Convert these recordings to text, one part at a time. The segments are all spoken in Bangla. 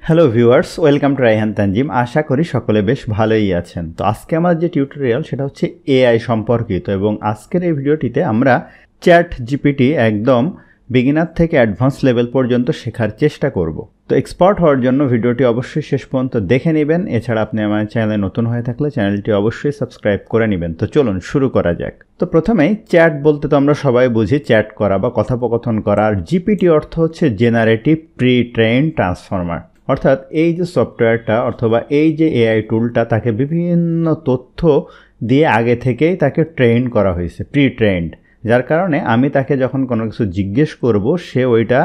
Hello viewers, welcome to Raihan Tanzim. আশা করি সকলে বেশ ভালোই আছেন। তো আজকে আমার যে টিউটোরিয়াল সেটা হচ্ছে এআই সম্পর্কিত, এবং আজকের এই ভিডিওটিতে আমরা চ্যাট জিপিটি একদম বিগিনার থেকে অ্যাডভান্স লেভেল পর্যন্ত শেখার চেষ্টা করব। তো এক্সপার্ট হওয়ার জন্য ভিডিওটি অবশ্যই শেষ পর্যন্ত দেখে নেবেন। এছাড়া আপনি আমার চ্যানেলে নতুন হয়ে থাকলে চ্যানেলটি অবশ্যই সাবস্ক্রাইব করে নেবেন। তো চলুন শুরু করা যাক। তো প্রথমেই চ্যাট বলতে তো আমরা সবাই বুঝি চ্যাট করা বা কথোপকথন করা, আর জিপিটি অর্থ হচ্ছে জেনারেটিভ প্রি ট্রেইন ট্রান্সফর্মার। অর্থাৎ এই যে সফটওয়্যারটা অথবা এই যে এআই টুলটা, তাকে বিভিন্ন তথ্য দিয়ে আগে থেকেই তাকে ট্রেন করা হয়েছে, প্রি ট্রেন্ড, যার কারণে আমি তাকে যখন কোনো কিছু জিজ্ঞেস করব সে ওইটা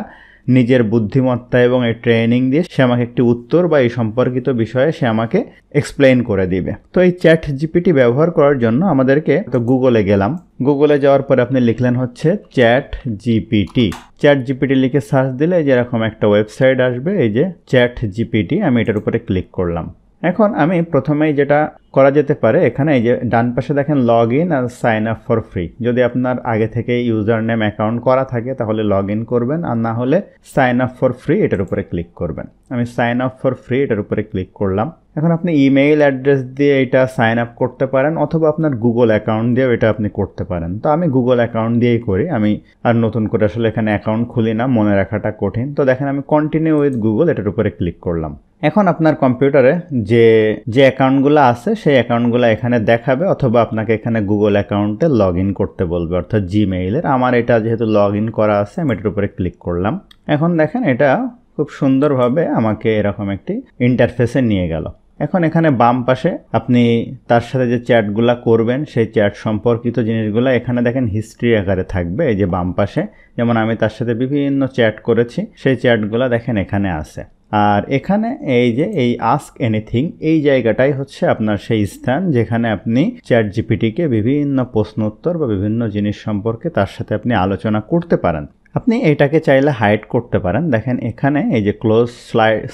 নিজের বুদ্ধিমত্তা এবং এই ট্রেনিং দিয়ে সে আমাকে একটি উত্তর বা এই সম্পর্কিত বিষয়ে সে আমাকে এক্সপ্লেইন করে দিবে। তো এই চ্যাট জিপিটি ব্যবহার করার জন্য আমাদেরকে তো গুগলে গেলাম। গুগলে যাওয়ার পরে আপনি লিখলেন হচ্ছে চ্যাট জিপিটি। চ্যাট জিপিটি লিখে সার্চ দিলে যেরকম একটা ওয়েবসাইট আসবে, এই যে চ্যাট জিপিটি, আমি এটার উপরে ক্লিক করলাম। এখন আমি প্রথমেই যেটা করা যেতে পারে, এখানে এই যে ডান পাশে দেখেন লগ ইন আর সাইন আপ ফর ফ্রি। যদি আপনার আগে থেকে ইউজার নেম অ্যাকাউন্ট করা থাকে তাহলে লগ ইন করবেন, আর না হলে সাইন আপ ফর ফ্রি এটার উপরে ক্লিক করবেন। আমি সাইন আপ ফর ফ্রি এটার উপরে ক্লিক করলাম। এখন আপনি ইমেইল অ্যাড্রেস দিয়ে এটা সাইন আপ করতে পারেন, অথবা আপনার গুগল অ্যাকাউন্ট দিয়েও এটা আপনি করতে পারেন। তো আমি গুগল অ্যাকাউন্ট দিয়েই করি, আমি আর নতুন করে আসলে এখানে অ্যাকাউন্ট খুলি না, মনে রাখাটা কঠিন। তো দেখেন আমি কন্টিনিউ উইথ গুগল এটার উপরে ক্লিক করলাম। এখন আপনার কম্পিউটারে যে অ্যাকাউন্টগুলো আছে সেই অ্যাকাউন্টগুলো এখানে দেখাবে, অথবা আপনাকে এখানে গুগল অ্যাকাউন্টে লগ ইন করতে বলবে, অর্থাৎ জিমেইলের। আমার এটা যেহেতু লগ ইন করা আছে আমি এটার উপরে ক্লিক করলাম। এখন দেখেন এটা খুব সুন্দরভাবে আমাকে এরকম একটি ইন্টারফেসে নিয়ে গেল। এখন এখানে বাম পাশে আপনি তার সাথে যে চ্যাটগুলা করবেন সেই চ্যাট সম্পর্কিত জিনিসগুলো এখানে দেখেন হিস্ট্রি আকারে থাকবে, এই যে বাম পাশে। যেমন আমি তার সাথে বিভিন্ন চ্যাট করেছি, সেই চ্যাটগুলো দেখেন এখানে আছে। আর এখানে এই যে এই আস্ক এনিথিং, এই জায়গাটাই হচ্ছে আপনার সেই স্থান যেখানে আপনি চ্যাট জিপিটিকে বিভিন্ন প্রশ্ন উত্তর বা বিভিন্ন জিনিস সম্পর্কে তার সাথে আপনি আলোচনা করতে পারেন। আপনি এটাকে চাইলে হাইড করতে পারেন। দেখেন এখানে এই যে ক্লোজ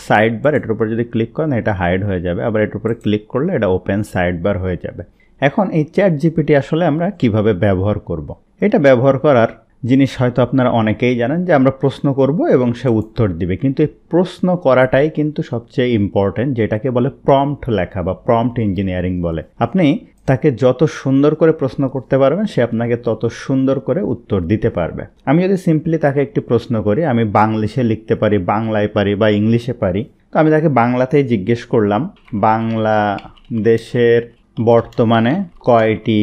সাইড বার, এটার উপর যদি ক্লিক করেন এটা হাইড হয়ে যাবে, আবার এটার উপরে ক্লিক করলে এটা ওপেন সাইড বার হয়ে যাবে। এখন এই চ্যাট জিপিটি আসলে আমরা কিভাবে ব্যবহার করব। এটা ব্যবহার করার জিনিস হয়তো আপনারা অনেকেই জানেন যে আমরা প্রশ্ন করব এবং সে উত্তর দিবে, কিন্তু এই প্রশ্ন করাটাই কিন্তু সবচেয়ে ইম্পর্টেন্ট, যেটাকে বলে প্রম্পট লেখা বা প্রম্পট ইঞ্জিনিয়ারিং বলে। আপনি তাকে যত সুন্দর করে প্রশ্ন করতে পারবেন সে আপনাকে তত সুন্দর করে উত্তর দিতে পারবে। আমি যদি সিম্পলি তাকে একটি প্রশ্ন করি, আমি বাংলিশে লিখতে পারি, বাংলায় পারি বা ইংলিশে পারি। তো আমি তাকে বাংলাতেই জিজ্ঞেস করলাম, বাংলাদেশের বর্তমানে কয়টি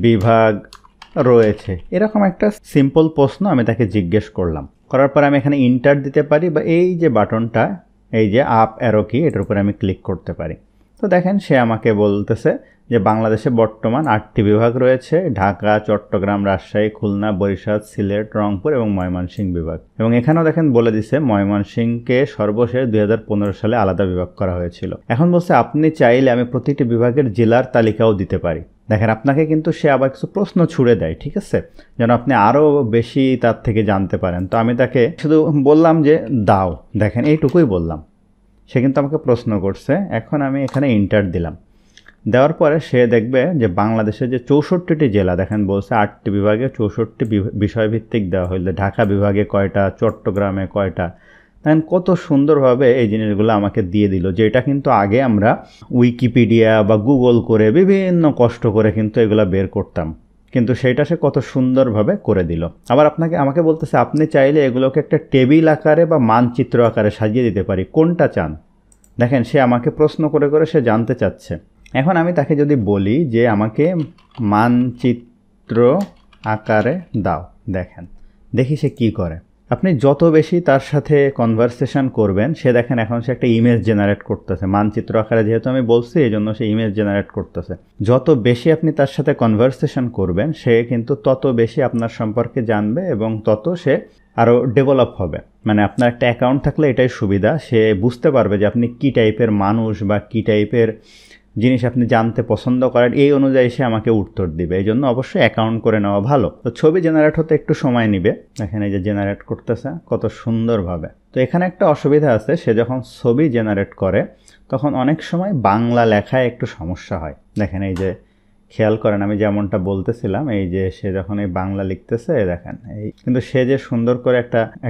বিভাগ রয়েছে, এরকম একটা সিম্পল প্রশ্ন আমি তাকে জিজ্ঞেস করলাম। করার পর আমি এখানে ইন্টার দিতে পারি, বা এই যে বাটনটা, এই যে আপ অ্যারো কি, এটার উপরে আমি ক্লিক করতে পারি। তো দেখেন সে আমাকে বলতেছে যে বাংলাদেশে বর্তমান 8টি বিভাগ রয়েছে: ঢাকা, চট্টগ্রাম, রাজশাহী, খুলনা, বরিশাল, সিলেট, রংপুর এবং ময়মনসিংহ বিভাগ। এবং এখানেও দেখেন বলে দিছে ময়মনসিংহকে সর্বশেষ 2015 সালে আলাদা বিভাগ করা হয়েছিল। এখন বলছে আপনি চাইলে আমি প্রতিটি বিভাগের জেলার তালিকাও দিতে পারি। দেখেন আপনাকে কিন্তু সে আবার কিছু প্রশ্ন ছুড়ে দেয়, ঠিক আছে, যেন আপনি আরও বেশি তার থেকে জানতে পারেন। তো আমি তাকে শুধু বললাম যে দাও, দেখেন এইটুকুই বললাম। সে কিন্তু আমাকে প্রশ্ন করছে। এখন আমি এখানে ইন্টার দিলাম। দেওয়ার পরে সে দেখবে যে বাংলাদেশের যে 64টি জেলা, দেখেন বলছে 8টি বিভাগে 64টি বিষয়ভিত্তিক দেওয়া হইলে, ঢাকা বিভাগে কয়টা, চট্টগ্রামে কয়টা। দেখেন কত সুন্দরভাবে এই জিনিসগুলো আমাকে দিয়ে দিল, যে এটা কিন্তু আগে আমরা উইকিপিডিয়া বা গুগল করে বিভিন্ন কষ্ট করে কিন্তু এগুলো বের করতাম, কিন্তু সেইটা সে কত সুন্দরভাবে করে দিল। আবার আমাকে বলতেছে আপনি চাইলে এগুলোকে একটা টেবিল আকারে বা মানচিত্র আকারে সাজিয়ে দিতে পারি, কোনটা চান। দেখেন সে আমাকে প্রশ্ন করে করে সে জানতে চাচ্ছে। এখন আমি তাকে যদি বলি যে আমাকে মানচিত্র আকারে দাও, দেখি সে কি করে। আপনি যত বেশি তার সাথে কনভারসেশন করবেন, সে দেখেন এখন সে একটা ইমেজ জেনারেট করতেছে মানচিত্র আকারে, যেহেতু আমি বলছি এই জন্য সে ইমেজ জেনারেট করতেছে। যত বেশি আপনি তার সাথে কনভারসেশন করবেন সে কিন্তু তত বেশি আপনার সম্পর্কে জানবে এবং তত সে আরও ডেভেলপ হবে। মানে আপনার একটা অ্যাকাউন্ট থাকলে এটাই সুবিধা, সে বুঝতে পারবে যে আপনি কী টাইপের মানুষ বা কী টাইপের জিনিস আপনি জানতে পছন্দ করেন, এই অনুযায়ী সে আমাকে উত্তর দিবে। এই জন্য অবশ্যই অ্যাকাউন্ট করে নেওয়া ভালো। তো ছবি জেনারেট হতে একটু সময় নেবে, এখানে যে জেনারেট করতেছে কত সুন্দরভাবে। তো এখানে একটা অসুবিধা আছে, সে যখন ছবি জেনারেট করে তখন অনেক সময় বাংলা লেখায় একটু সমস্যা হয়। দেখেন এই যে খেয়াল করেন আমি যেমনটা বলতেছিলাম, এই যে সে যখন এই বাংলা লিখতেছে দেখেন, এই কিন্তু সে যে সুন্দর করে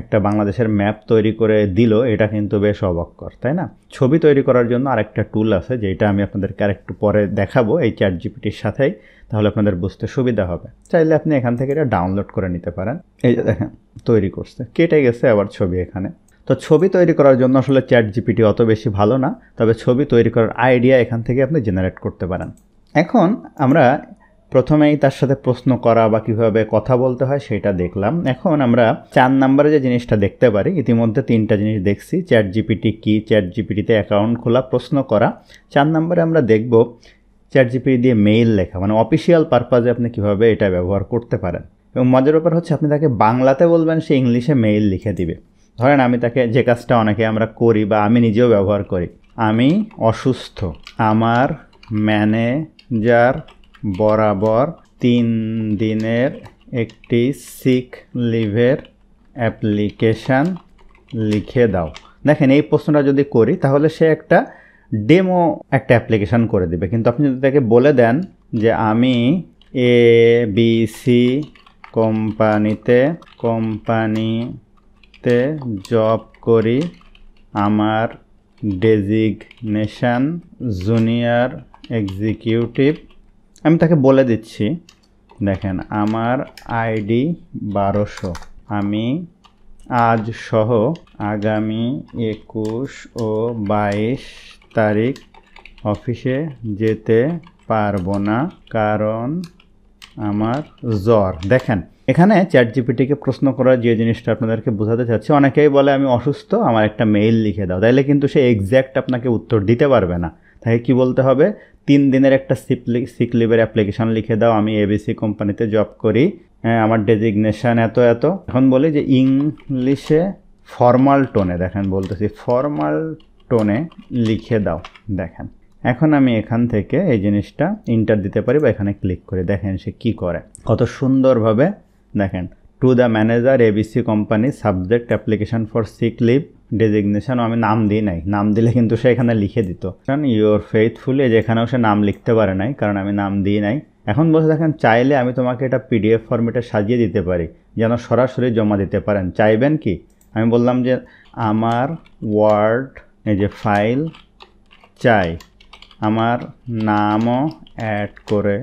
একটা বাংলাদেশের ম্যাপ তৈরি করে দিল, এটা কিন্তু বেশ অবাককর, তাই না? ছবি তৈরি করার জন্য আরেকটা টুল আছে, যেটা আমি আপনাদেরকে আরেকটু পরে দেখাবো এই চ্যাট জিপিটির সাথেই, তাহলে আপনাদের বুঝতে সুবিধা হবে। চাইলে আপনি এখান থেকে এটা ডাউনলোড করে নিতে পারেন। এই যে দেখেন তৈরি করছে, কেটে গেছে আবার ছবি এখানে। তো ছবি তৈরি করার জন্য আসলে চ্যাট জিপিটি অত বেশি ভালো না, তবে ছবি তৈরি করার আইডিয়া এখান থেকে আপনি জেনারেট করতে পারেন। এখন আমরা প্রথমেই তার সাথে প্রশ্ন করা বা কীভাবে কথা বলতে হয় সেটা দেখলাম। এখন আমরা 4 নম্বরে যে জিনিসটা দেখতে পারি, ইতিমধ্যে 3টা জিনিস দেখছি, চ্যাট জিপিটি কী, চ্যাট জিপিটিতে অ্যাকাউন্ট খোলা, প্রশ্ন করা। 4 নম্বরে আমরা দেখব চ্যাট জিপিটি দিয়ে মেইল লেখা, মানে অফিসিয়াল পারপাজে আপনি কীভাবে এটা ব্যবহার করতে পারেন। এবং মজার ব্যাপার হচ্ছে আপনি তাকে বাংলাতে বলবেন, সে ইংলিশে মেইল লিখে দিবে। ধরেন আমি তাকে, যে কাজটা অনেকে আমরা করি বা আমি নিজেও ব্যবহার করি, আমি অসুস্থ, আমার ম্যানেজার বরাবর 3 দিনের একটি সিক লিভের অ্যাপ্লিকেশান লিখে দাও। দেখেন এই প্রশ্নটা যদি করি তাহলে সে একটা ডেমো একটা অ্যাপ্লিকেশান করে দিবে, কিন্তু আপনি যদি তাকে বলে দেন যে আমি ABC কোম্পানিতে জব করি, আমার ডেজিগনেশন জুনিয়র এক্সিকিউটিভ, আমি তাকে বলে দিচ্ছি, দেখেন আমার আইডি 1200, আমি আজ সহ আগামী 21 ও 22 তারিখ অফিসে যেতে পারবো না কারণ আমার জ্বর। দেখেন এখানে চ্যাট জিপিটিকে প্রশ্ন করার যে জিনিসটা আপনাদেরকে বোঝাতে চাচ্ছি, অনেকেই বলে আমি অসুস্থ, আমার একটা মেইল লিখে দাও, তাইলে কিন্তু সে এক্স্যাক্ট আপনাকে উত্তর দিতে পারবে না। তাকে কি বলতে হবে, 3 দিনের একটা সিক লিভের অ্যাপ্লিকেশান লিখে দাও, আমি ABC কোম্পানিতে জব করি, আমার ডেজিগনেশান এত এত। এখন বলি যে ইংলিশে ফর্মাল টোনে, দেখেন বলতেছি ফর্মাল টোনে লিখে দাও। দেখেন এখন আমি এখান থেকে এই জিনিসটা ইন্টার দিতে পারি বা এখানে ক্লিক করে দেখেন সে কি করে, কত সুন্দরভাবে। দেখেন to the manager ABC company, subject application for sick leave, ডেজিগনেশানও আমি নাম দিই নাই, নাম দিলে কিন্তু সে এখানে লিখে দিত। কারণ ইউর ফেইথফুলি, যেখানেও সে নাম লিখতে পারে নাই কারণ আমি নাম দিই নাই। এখন বলছে দেখেন চাইলে আমি তোমাকে এটা PDF ফরম্যাটে সাজিয়ে দিতে পারি যেন সরাসরি জমা দিতে পারেন, চাইবেন কি? আমি বললাম যে আমার ওয়ার্ড এই যে ফাইল চাই, আমার নামও অ্যাড করে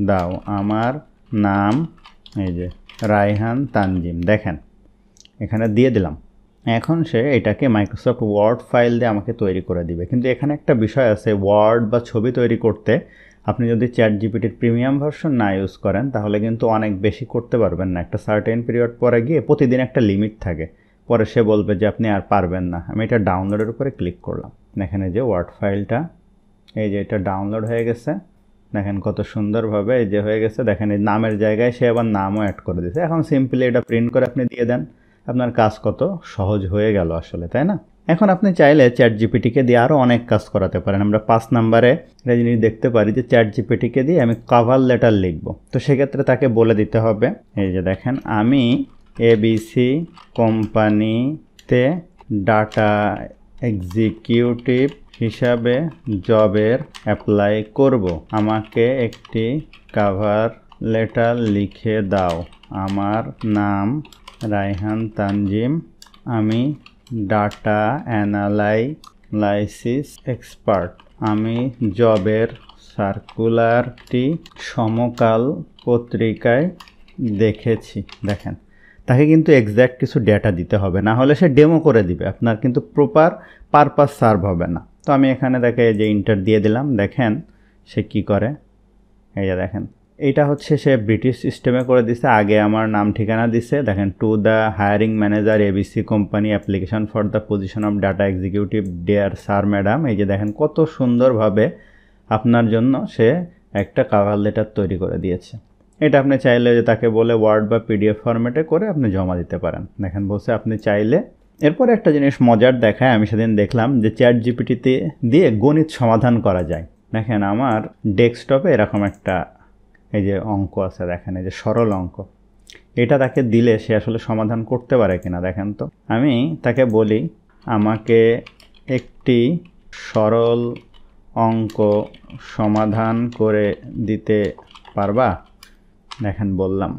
দাও, আমার নাম এই যে রায়হান তানজিম। দেখেন এখানে দিয়ে দিলাম, এখন সে এটাকে মাইক্রোসফট ওয়ার্ড ফাইল দিয়ে আমাকে তৈরি করে দিবে। কিন্তু এখানে একটা বিষয় আছে, ওয়ার্ড বা ছবি তৈরি করতে আপনি যদি চ্যাট জিপিটির প্রিমিয়াম ভার্সন না ইউজ করেন তাহলে কিন্তু অনেক বেশি করতে পারবেন না। একটা সার্টেন পিরিয়ড পরে গিয়ে প্রতিদিন একটা লিমিট থাকে, পরে সে বলবে যে আপনি আর পারবেন না। আমি এটা ডাউনলোডের উপরে ক্লিক করলাম, এখানে যে ওয়ার্ড ফাইলটা এই যে এটা ডাউনলোড হয়ে গেছে, দেখেন কত সুন্দরভাবে এই যে হয়ে গেছে। দেখেন এই নামের জায়গায় সে আবার নামও অ্যাড করে দিয়েছে। এখন সিম্পলি এটা প্রিন্ট করে আপনি দিয়ে দেন, আপনার কাজ কত সহজ হয়ে গেল আসলে, তাই না? এখন আপনি চাইলে চ্যাট জিপিটিকে দিয়ে আরও অনেক কাজ করাতে পারেন। আমরা 5 নম্বরে একটা জিনিস দেখতে পারি যে চ্যাট জিপিটিকে দিয়ে আমি কভার লেটার লিখব। তো সেক্ষেত্রে তাকে বলে দিতে হবে, এই যে দেখেন আমি ABC কোম্পানিতে ডাটা এক্সিকিউটিভ হিসাবে জবের অ্যাপ্লাই করব, আমাকে একটি কভার লেটার লিখে দাও, আমার নাম রায়হান তানজিম, আমি ডাটা অ্যানালাইসিস এক্সপার্ট, আমি জবের সার্কুলারটি সমকাল পত্রিকায় দেখেছি। দেখেন তাকে কিন্তু এক্স্যাক্ট কিছু ডেটা দিতে হবে, না হলে সে ডেমো করে দিবে, আপনার কিন্তু প্রপার পারপাস সার্ভ হবে না। তো আমি এখানে দেখে যে ইন্টার দিয়ে দিলাম, দেখেন সে কি করে। এই যে দেখেন এইটা হচ্ছে সে ব্রিটিশ সিস্টেমে করে দিছে, আগে আমার নাম ঠিকানা দিছে। দেখেন to the hiring manager ABC company, application for the position of data executive dear sir madam. এই যে দেখেন কত সুন্দরভাবে আপনার জন্য সে একটা কভার লেটার তৈরি করে দিয়েছে। এটা আপনি চাইলে যে তাকে বলে ওয়ার্ড বা PDF ফরম্যাটে করে আপনি জমা দিতে পারেন। দেখেন বলছে আপনি চাইলে। এরপরে একটা জিনিস মজার দেখায়, আমি সেদিন দেখলাম যে চ্যাট জিপিটিতে দিয়ে গণিত সমাধান করা যায়। দেখেন আমার ডেস্কটপে এরকম একটা এই যে অঙ্ক আছে, দেখেন এই যে সরল অঙ্ক, এটা তাকে দিলে সে আসলে সমাধান করতে পারে কিনা দেখেন তো। আমি তাকে বলি আমাকে একটি সরল অঙ্ক সমাধান করে দিতে পারবা? দেখেন বললাম,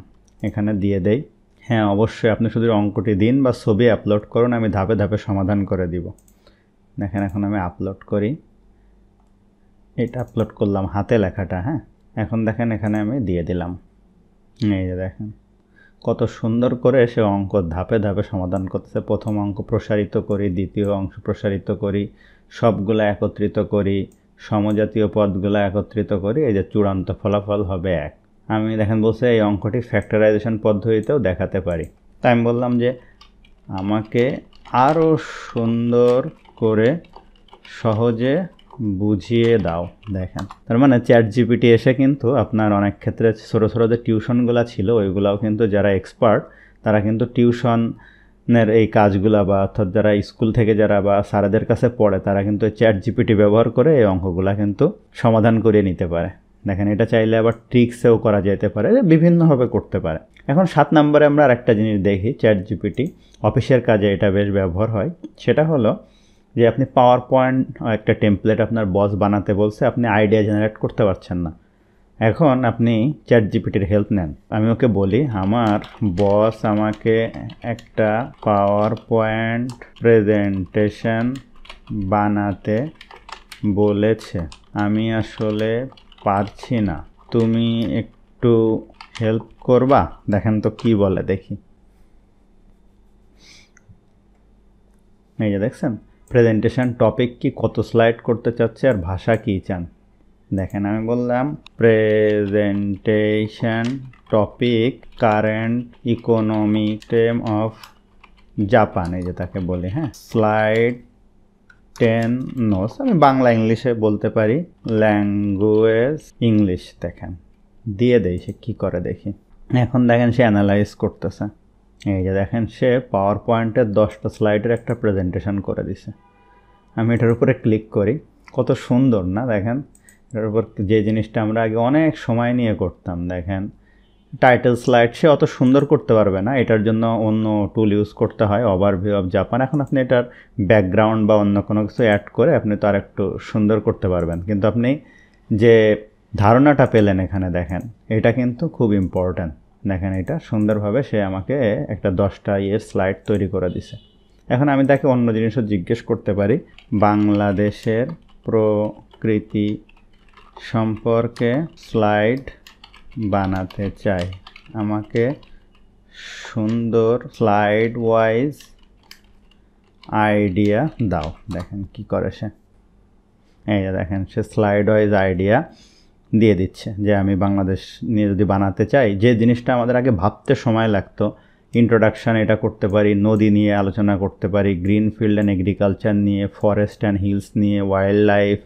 এখানে দিয়ে দেই। হ্যাঁ অবশ্যই আপনি শুধু অঙ্কটি দিন বা ছবি আপলোড করুন, আমি ধাপে ধাপে সমাধান করে দিব। দেখেন এখন আমি আপলোড করি, এটা আপলোড করলাম হাতে লেখাটা। হ্যাঁ এখন দেখেন এখানে আমি দিয়ে দিলাম। এই যে দেখেন কত সুন্দর করে সে অঙ্ক ধাপে ধাপে সমাধান করতেছে। প্রথম অঙ্ক প্রসারিত করি, দ্বিতীয় অংশ প্রসারিত করি, সবগুলা একত্রিত করি, সমজাতীয় পদগুলো একত্রিত করি, এই যে চূড়ান্ত ফলাফল হবে 1। আমি দেখেন বলছে এই অঙ্কটি ফ্যাক্টরাইজেশন পদ্ধতিতেও দেখাতে পারি। তাই আমি বললাম যে আমাকে আরও সুন্দর করে সহজে বুঝিয়ে দাও। দেখেন তার মানে চ্যাট জিপিটি এসে কিন্তু আপনার অনেক ক্ষেত্রে ছোটো ছোটো যে টিউশনগুলো ছিল ওইগুলাও কিন্তু যারা এক্সপার্ট তারা কিন্তু টিউশনের এই কাজগুলা বা অর্থাৎ যারা স্কুল থেকে যারা বা স্যারদের কাছে পড়ে তারা কিন্তু চ্যাট জিপিটি ব্যবহার করে এই অঙ্কগুলা কিন্তু সমাধান করে নিতে পারে। দেখেন এটা চাইলে আবার ট্রিক্সেও করা যেতে পারে, বিভিন্নভাবে করতে পারে। এখন 7 নম্বরে আমরা আরেকটা জিনিস দেখি, চ্যাট জিপিটি অফিসের কাজে এটা বেশ ব্যবহার হয়। সেটা হলো যে আপনি পাওয়ার পয়েন্ট একটা টেমপ্লেট আপনার বস বানাতে বলছে, আপনি আইডিয়া জেনারেট করতে পারছেন না। এখন আপনি চ্যাট জিপিটির হেল্প নেন। আমি ওকে বলি আমার বস আমাকে একটা পাওয়ার পয়েন্ট প্রেজেন্টেশন বানাতে বলেছে, আমি আসলে পারছি না, তুমি একটু হেল্প করবা? দেখেন তো কি বলে দেখি। এই যে দেখছেন প্রেজেন্টেশন টপিক কি, কত স্লাইড করতে চাচ্ছে আর ভাষা কি চান। দেখেন আমি বললাম presentation topic current economic system of Japan, এই যে তাকে বলি। হ্যাঁ স্লাইড 10 নোটস, আমি বাংলা ইংলিশে বলতে পারি, ল্যাঙ্গুয়েজ ইংলিশ। দেখেন দিয়ে দেই সে কী করে দেখি। এখন দেখেন সে অ্যানালাইজ করতেছে। এই যে দেখেন সে পাওয়ার পয়েন্টের 10টা স্লাইডের একটা প্রেজেন্টেশন করে দিছে। আমি এটার উপরে ক্লিক করি, কত সুন্দর না? দেখেন এটার উপর যে জিনিসটা আমরা আগে অনেক সময় নিয়ে করতাম, দেখেন টাইটেল স্লাইড সে অত সুন্দর করতে পারবে না, এটার জন্য অন্য টুল ইউজ করতে হয়, ওভারভিউ অফ জাপান। এখন আপনি এটার ব্যাকগ্রাউন্ড বা অন্য কোনো কিছু অ্যাড করে আপনি তো আর একটু সুন্দর করতে পারবেন, কিন্তু আপনি যে ধারণাটা পেলেন এখানে দেখেন এটা কিন্তু খুব ইম্পর্ট্যান্ট। দেখেন এটা সুন্দরভাবে সে আমাকে একটা 10টা স্লাইড তৈরি করে দিছে। এখন আমি তাকে অন্য জিনিসও জিজ্ঞেস করতে পারি, বাংলাদেশের প্রকৃতি সম্পর্কে স্লাইড বানাতে চাই, আমাকে সুন্দর স্লাইড ওয়াইজ আইডিয়া দাও। দেখেন কি করে সে, এই যে দেখেন সে স্লাইড ওয়াইজ আইডিয়া দিয়ে দিচ্ছে যে আমি বাংলাদেশ নিয়ে যদি বানাতে চাই, যে জিনিসটা আমাদের আগে ভাবতে সময় লাগতো, ইন্ট্রোডাকশান এটা করতে পারি, নদী নিয়ে আলোচনা করতে পারি, গ্রিন ফিল্ড অ্যান্ড এগ্রিকালচার নিয়ে, ফরেস্ট অ্যান্ড হিলস নিয়ে, wild life,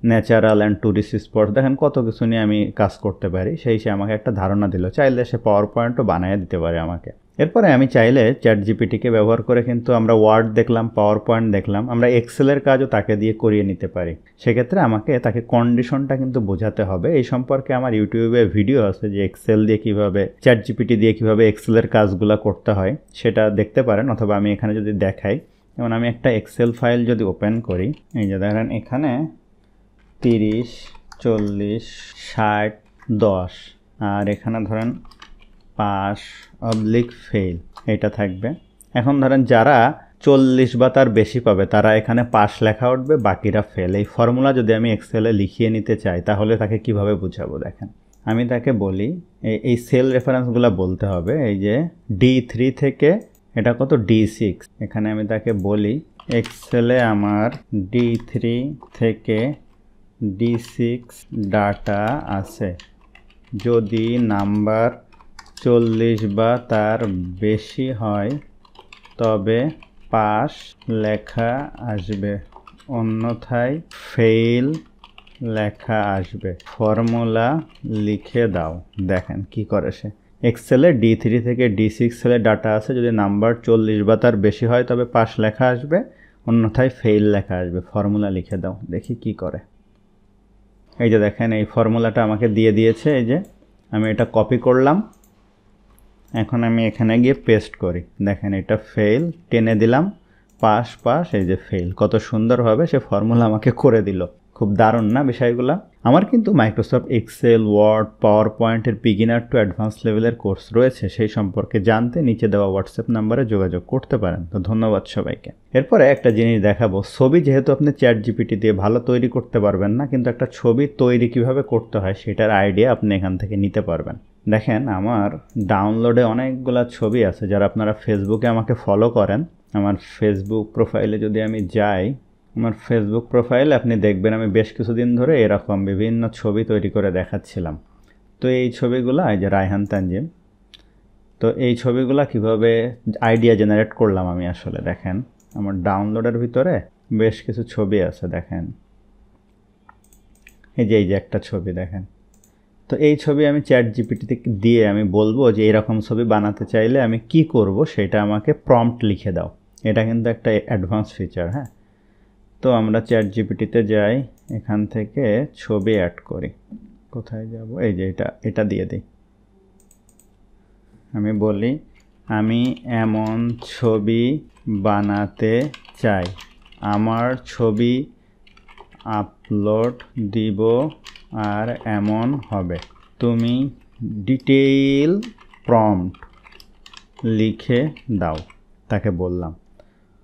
natural and tourist spot, দেখেন কত কিছু নিয়ে আমি কাজ করতে পারি। সেই সে আমাকে একটা ধারণা দিল, চাইলে সে পাওয়ার পয়েন্টও বানিয়ে দিতে পারে আমাকে। এরপরে আমি চাইলে চ্যাট জিপিটিকে ব্যবহার করে কিন্তু আমরা ওয়ার্ড দেখলাম, পাওয়ার পয়েন্ট দেখলাম, আমরা এক্সেলের কাজও তাকে দিয়ে করিয়ে নিতে পারি। সেক্ষেত্রে আমাকে তাকে কন্ডিশনটা কিন্তু বোঝাতে হবে। এই সম্পর্কে আমার ইউটিউবে ভিডিও আছে যে এক্সেল দিয়ে কীভাবে, চ্যাট জিপিটি দিয়ে কীভাবে এক্সেলের কাজগুলো করতে হয় সেটা দেখতে পারেন, অথবা আমি এখানে যদি দেখাই, যেমন আমি একটা এক্সেল ফাইল যদি ওপেন করি, এই যে দেখেন এখানে 30, 40, 60, 10 আর এখানে ধরেন পাস অবলিক ফেল এটা থাকবে। এখন ধরেন যারা 40 বা তার বেশি পাবে তারা এখানে পাস লেখা উঠবে, বাকিরা ফেল। এই ফর্মুলা যদি আমি এক্সেলে লিখিয়ে নিতে চাই তাহলে তাকে কিভাবে বুঝাবো? দেখেন আমি তাকে বলি এই সেল রেফারেন্সগুলো বলতে হবে, এই যে D3 থেকে এটা কত D6, এখানে আমি তাকে বলি এক্সেলে আমার D3 থেকে D6 ডাটা আছে, যদি নাম্বার 40 বা তার বেশি হয় তবে পাস লেখা আসবে, অন্যথায় ফেল লেখা আসবে, ফর্মুলা লিখে দাও। দেখেন কি করে সে এক্সেলে D3 থেকে D6 সেলে ডাটা আছে, যদি নাম্বার 40 বা তার বেশি হয় তবে পাস লেখা আসবে, অন্যথায় ফেল লেখা আসবে, ফর্মুলা লিখে দাও। দেখি কি করে। এই যে দেখেন এই ফর্মুলাটা আমাকে দিয়ে দিয়েছে, এই যে আমি এটা কপি করলাম, এখন আমি এখানে গিয়ে পেস্ট করি। দেখেন এটা ফেল, টেনে দিলাম, পাস পাস, এই যে ফেল, কত সুন্দরভাবে সে ফর্মুলা আমাকে করে দিল। খুব দারুণ না বিষয়গুলো? আমার কিন্তু মাইক্রোসফট এক্সেল, ওয়ার্ড, পাওয়ার পয়েন্টের বিগিনার টু অ্যাডভান্স লেভেলের কোর্স রয়েছে। সেই সম্পর্কে জানতে নিচে দেওয়া হোয়াটসঅ্যাপ নাম্বারে যোগাযোগ করতে পারেন। তো ধন্যবাদ সবাইকে। এরপরে একটা জিনিস দেখাবো, ছবি যেহেতু আপনি চ্যাট জিপিটি দিয়ে ভালো তৈরি করতে পারবেন না, কিন্তু একটা ছবি তৈরি কিভাবে করতে হয় সেটার আইডিয়া আপনি এখান থেকে নিতে পারবেন। দেখেন আমার ডাউনলোডে অনেকগুলা ছবি আছে। যারা আপনারা ফেসবুকে আমাকে ফলো করেন, আমার ফেসবুক প্রোফাইলে যদি আমি যাই, আমার ফেসবুক প্রোফাইলে আপনি দেখবেন আমি বেশ কিছুদিন ধরে এরকম বিভিন্ন ছবি তৈরি করে দেখাচ্ছিলাম। তো এই ছবিগুলো, এই যে রায়হান তানজিম, তো এই ছবিগুলো কিভাবে আইডিয়া জেনারেট করলাম আমি আসলে, দেখেন আমার ডাউনলোডের ভিতরে বেশ কিছু ছবি আছে। দেখেন এই যে একটা ছবি দেখেন। তো এই ছবি আমি চ্যাট জিপিটিতে দিয়ে আমি বলবো যে এরকম ছবি বানাতে চাইলে আমি কি করব সেটা আমাকে প্রম্পট লিখে দাও। এটা কিন্তু একটা অ্যাডভান্স ফিচার। হ্যাঁ, তো আমরা চ্যাট জিপিটিতে যাই, এখান থেকে ছবি অ্যাড করি। কোথায় যাব, এই যে এটা দিয়ে দিই। আমি বলি আমি এমন ছবি বানাতে চাই, আমার ছবি আপলোড দিব আর এমন হবে, তুমি ডিটেইল প্রম্পট লিখে দাও। তাকে বললাম,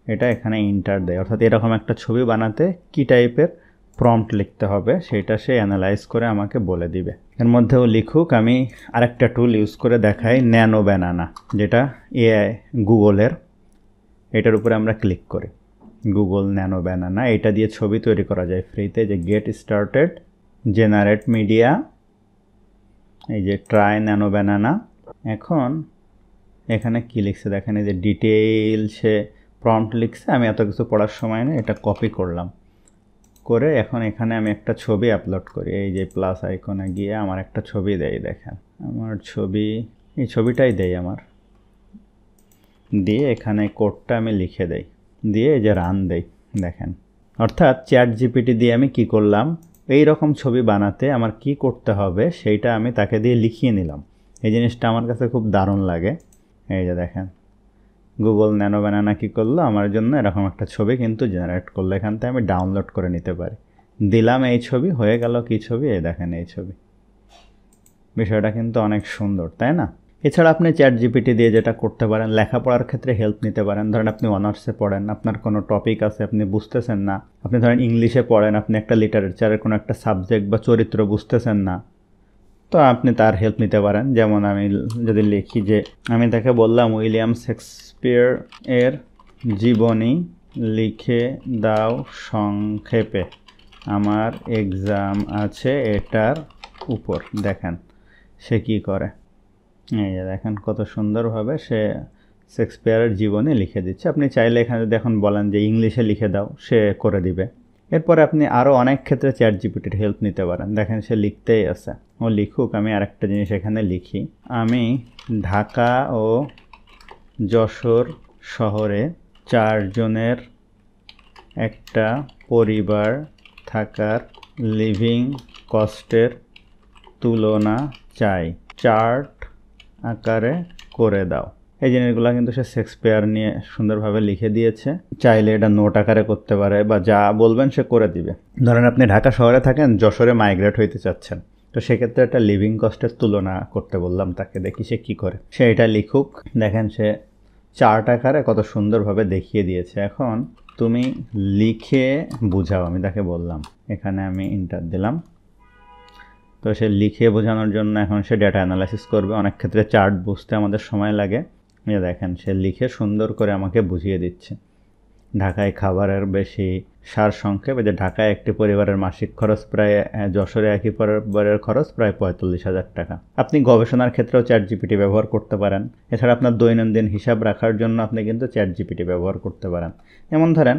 এটা এখানে ইন্টার দেয়, অর্থাৎ এরকম একটা ছবি বানাতে কি টাইপের প্রম্পট লিখতে হবে সেটা সে অ্যানালাইজ করে আমাকে বলে দিবে। এর মধ্যেও লিখুক। আমি আরেকটা টুল ইউজ করে দেখাই, ন্যানো ব্যানানা, যেটা এআই গুগলের, এটার উপরে আমরা ক্লিক করি, গুগল ন্যানো ব্যানানা। এটা দিয়ে ছবি তৈরি করা যায় ফ্রিতে। যে গেট স্টার্টেড, জেনারেট মিডিয়া, এই যে ট্রাই ন্যানো ব্যানানা। এখন এখানে কি লিখছে দেখেন, এই যে ডিটেইলসে প্রম্পট লিখছে। আমি এত কিছু পড়ার সময় না, এটা কপি করলাম, করে এখন এখানে আমি একটা ছবি আপলোড করি। এই যে প্লাস আইকনে গিয়ে আমার একটা ছবি দেই, দেখেন আমার ছবি, এই ছবিটাই দেই আমার, দিয়ে এখানে কোডটা আমি লিখে দেই, দিয়ে এই যে রান দেই। দেখেন, অর্থাৎ চ্যাট জিপিটি দিয়ে আমি কি করলাম, এই রকম ছবি বানাতে আমার কি করতে হবে সেইটা আমি তাকে দিয়ে লিখিয়ে নিলাম। এই জিনিসটা আমার কাছে খুব দারুণ লাগে। এই যে দেখেন, গুগল ন্যানো ব্যানানা কী করলো, আমার জন্য এরকম একটা ছবি কিন্তু জেনারেট করলো। এখান থেকে আমি ডাউনলোড করে নিতে পারি, দিলাম এই ছবি, হয়ে গেল কি ছবি, এই দেখেন এই ছবি। বিষয়টা কিন্তু অনেক সুন্দর, তাই না? এছাড়া আপনি চ্যাট জিপিটি দিয়ে যেটা করতে পারেন, লেখাপড়ার ক্ষেত্রে হেল্প নিতে পারেন। ধরেন আপনি অনার্সে পড়েন, আপনার কোনো টপিক আছে আপনি বুঝতেছেন না, আপনি ধরেন ইংলিশে পড়েন, আপনি একটা লিটারেচারের কোনো একটা সাবজেক্ট বা চরিত্র বুঝতেছেন না, তো আপনি তার হেল্প নিতে পারেন। যেমন আমি যদি লিখি যে আমি তাকে বললাম উইলিয়াম শেক্সপিয়ার এর জীবনী লিখে দাও সংক্ষেপে, আমার এক্সাম আছে এটার উপর। দেখেন সে কি করে, এই যে দেখেন কত সুন্দরভাবে সে শেক্সপিয়ারের জীবনী লিখে দিচ্ছে। আপনি চাইলে এখানে যদি এখন বলেন যে ইংলিশে লিখে দাও, সে করে দিবে। এরপরে আপনি আরও অনেক ক্ষেত্রে চ্যাট জিপিটির হেল্প নিতে পারেন। দেখেন সে লিখতেই আছে, ও লিখুক। আমি আরেকটা জিনিস এখানে লিখি, আমি ঢাকা ও যশোর শহরে 4 জনের একটা পরিবার থাকার লিভিং কস্টের তুলনা চাই, চার্ট আকারে করে দাও। এই জিনিসগুলো কিন্তু সে শেক্সপিয়ার নিয়ে সুন্দরভাবে লিখে দিয়েছে। চাইলে এটা নোট আকারে করতে পারে, বা যা বলবেন সে করে দিবে। ধরেন আপনি ঢাকা শহরে থাকেন, যশোরে মাইগ্রেট হইতে চাচ্ছেন, তো সেক্ষেত্রে একটা লিভিং কস্টের তুলনা করতে বললাম তাকে, দেখি সে কী করে। সে এটা লিখুক। দেখেন সে চার্ট আকারে কত সুন্দরভাবে দেখিয়ে দিয়েছে। এখন তুমি লিখে বুঝাও, আমি তাকে বললাম। এখানে আমি ইন্টার দিলাম, তো সে লিখে বোঝানোর জন্য এখন সে ডেটা অ্যানালাইসিস করবে। অনেক ক্ষেত্রে চার্ট বুঝতে আমাদের সময় লাগে। দেখেন সে লিখে সুন্দর করে আমাকে বুঝিয়ে দিচ্ছে। ঢাকায় খাবারের বেশি সারসংক্ষেপ, যে ঢাকায় একটি পরিবারের মাসিক খরচ প্রায়, যশোরে একই পরিবারের খরচ প্রায় 45,000 টাকা। আপনি গবেষণার ক্ষেত্রেও চ্যাট জিপিটি ব্যবহার করতে পারেন। এছাড়া আপনার দৈনন্দিন হিসাব রাখার জন্য আপনি কিন্তু চ্যাট জিপিটি ব্যবহার করতে পারেন। যেমন ধরেন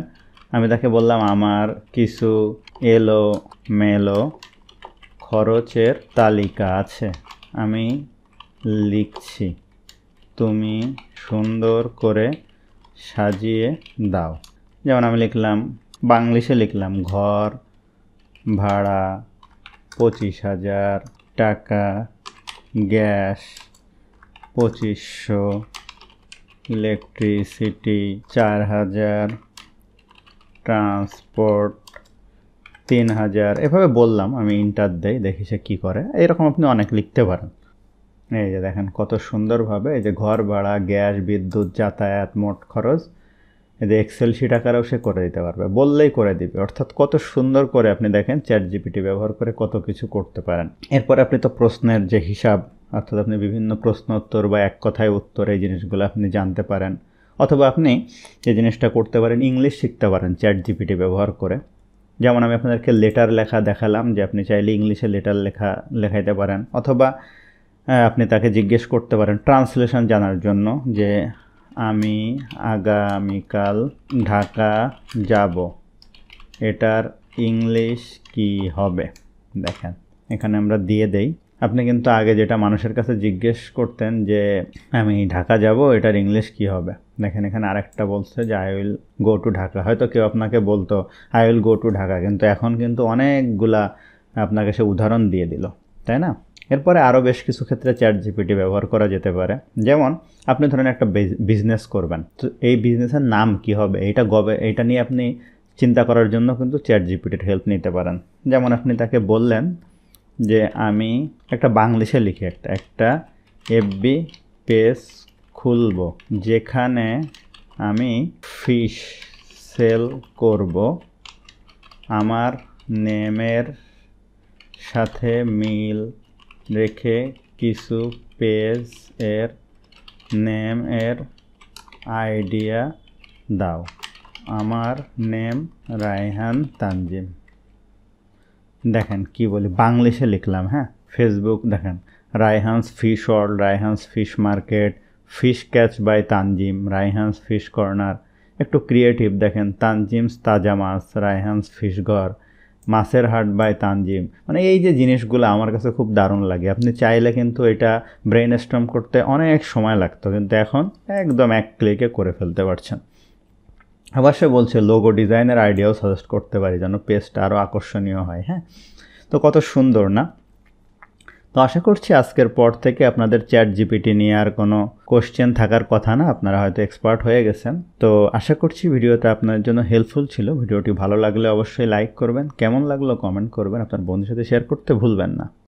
আমি তাকে বললাম আমার কিছু এলোমেলো খরচের তালিকা আছে, আমি লিখছি, তুমি সুন্দর করে সাজিয়ে দাও। যেমন আমি লিখলাম, বাংলিশে লিখলাম, ঘর ভাড়া 25,000 টাকা, গ্যাস 2500, ইলেকট্রিসিটি 4,000, ট্রান্সপোর্ট 3000 এভাবে বললাম, আমি ইন্টার দেই, দেখি সে কী করে। এরকম আপনি অনেক লিখতে পারেন। এই যে দেখেন কত সুন্দরভাবে, এই যে ঘর ভাড়া, গ্যাস, বিদ্যুৎ, যাতায়াত, মোট খরচ, এই যে এক্সেল শিট আকারেও সে করে দিতে পারবে, বললেই করে দিবে। অর্থাৎ কত সুন্দর করে আপনি দেখেন চ্যাট জিপিটি ব্যবহার করে কত কিছু করতে পারেন। এরপর আপনি তো প্রশ্নের যে হিসাব, অর্থাৎ আপনি বিভিন্ন প্রশ্ন উত্তর বা এক কথায় উত্তর, এই জিনিসগুলো আপনি জানতে পারেন। অথবা আপনি যে জিনিসটা করতে পারেন, ইংলিশ শিখতে পারেন চ্যাট জিপিটি ব্যবহার করে। যেমন আমি আপনাদেরকে লেটার লেখা দেখালাম, যে আপনি চাইলে ইংলিশে লেটার লেখাইতে পারেন। অথবা আপনি তাকে জিজ্ঞেস করতে পারেন ট্রান্সলেশন জানার জন্য, যে আমি আগামীকাল ঢাকা যাব, এটার ইংলিশ কি হবে। দেখেন এখানে আমরা দিয়ে দেই। আপনি কিন্তু আগে যেটা মানুষের কাছে জিজ্ঞেস করতেন যে আমি ঢাকা যাব, এটার ইংলিশ কি হবে, দেখেন এখানে আরেকটা বলছে যে I will go to Dhaka. হয়তো কেউ আপনাকে বলতো I will go to Dhaka, কিন্তু এখন কিন্তু অনেকগুলা আপনাকে সে উদাহরণ দিয়ে দিল, তাই না? এরপরে আরও বেশ কিছু ক্ষেত্রে চ্যাট জিপিটি ব্যবহার করা যেতে পারে। যেমন আপনি ধরেন একটা বিজনেস করবেন, তো এই বিজনেসের নাম কি হবে, এইটা নিয়ে আপনি চিন্তা করার জন্য কিন্তু চ্যাট জিপিটির হেল্প নিতে পারেন। যেমন আপনি তাকে বললেন যে আমি একটা বাংলিশে লিখে একটা এফবি পেজ খুলব, যেখানে আমি ফিশ সেল করব, আমার নেমের সাথে মিল রেখে কিছু পেজ এর নেম এর আইডিয়া দাও, আমার নেম রায়হান তানজিম। দেখেন কি বলি, বাংলিশে লিখলাম, হ্যাঁ। ফেসবুক দেখেন Raihan's fish world, Raihan's fish market, fish catch by Tanzim, Raihan's fish corner. একটু ক্রিয়েটিভ দেখেন, তানজিমস তাজা মাছ, রায়হানস ফিশ ঘর, মাছের হাট বাই তানজিম। মানে এই যে জিনিসগুলো আমার কাছে খুব দারুণ লাগে। আপনি চাইলে কিন্তু এটা ব্রেন স্টর্ম করতে অনেক সময় লাগতো, কিন্তু এখন একদম এক ক্লিকে করে ফেলতে পারছেন। আবার সে বলছে লোগো ডিজাইনের আইডিয়াও সাজেস্ট করতে পারি যেন পেজটা আরও আকর্ষণীয় হয়, হ্যাঁ। তো কত সুন্দর না? তো আশা করছি আজকের পর থেকে আপনাদের চ্যাট জিপিটি নিয়ে আর কোনো কোশ্চেন থাকার কথা না, আপনারা হয়তো এক্সপার্ট হয়ে গেছেন। তো আশা করছি ভিডিওটা আপনার জন্য হেল্পফুল ছিল। ভিডিওটি ভালো লাগলে অবশ্যই লাইক করবেন, কেমন লাগলো কমেন্ট করবেন, আপনার বন্ধুর সাথে শেয়ার করতে ভুলবেন না।